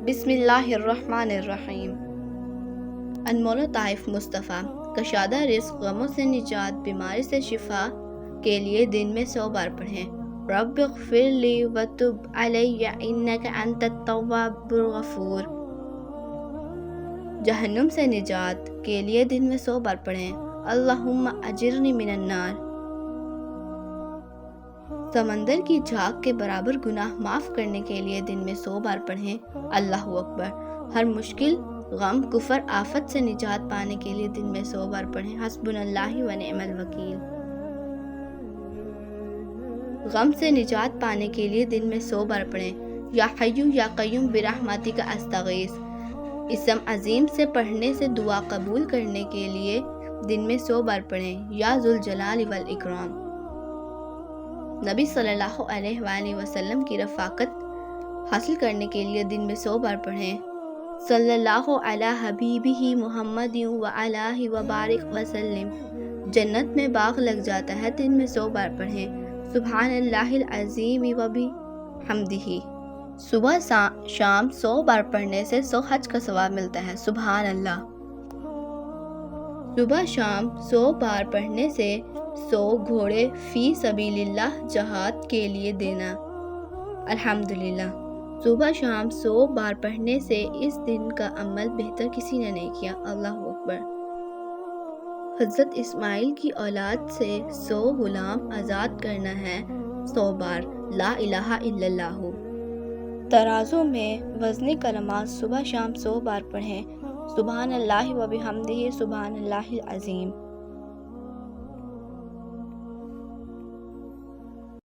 بسم اللہ الرحمن الرحیم۔ انمول و طائف مصطفیٰ، کشادہ رزق، غموں سے نجات، بیماری سے شفا کے لیے دن میں 100 بار پڑھیں۔ رب اغفر لی وتب علی انک انت التواب الغفور۔ جہنم سے نجات کے لیے دن میں 100 بار پڑھیں۔ اللہم اجرنی من النار۔ سمندر کی جھاگ کے برابر گناہ معاف کرنے کے لیے دن میں 100 بار پڑھیں۔ اللہ اکبر۔ ہر مشکل، غم، کفر، آفت سے نجات پانے کے لیے دن میں 100 بار پڑھیں۔ حسبنا اللہ و نعم الوکیل۔ غم سے نجات پانے کے لیے دن میں 100 بار پڑھیں۔ یا حیو یا قیوم برحمتک استغیث۔ اسم عظیم سے پڑھنے سے دعا قبول کرنے کے لیے دن میں 100 بار پڑھیں۔ یا ذوالجلال والاکرام۔ نبی صلی اللہ علیہ وآلہ وسلم کی رفاقت حاصل کرنے کے لیے دن میں 100 بار پڑھیں۔ صلی اللہ علی حبیبہ محمد وعلیہ وبارک وسلم۔ جنت میں باغ لگ جاتا ہے، دن میں 100 بار پڑھیں۔ سبحان اللہ العظیم وبحمدہ۔ صبح شام 100 بار پڑھنے سے 100 حج کا ثواب ملتا ہے۔ سبحان اللہ۔ صبح شام 100 بار پڑھنے سے 100 گھوڑے فی سبیل اللہ جہاد کے لیے دینا۔ الحمدللہ۔ صبح شام 100 بار پڑھنے سے اس دن کا عمل بہتر کسی نے نہیں کیا۔ اللہ اکبر۔ حضرت اسماعیل کی اولاد سے 100 غلام آزاد کرنا ہے 100 بار۔ لا الہ الا اللہ۔ ترازو میں وزن کلمات صبح شام 100 بار پڑھیں۔ سبحان اللہ وبحمدہ، سبحان اللہ العظیم۔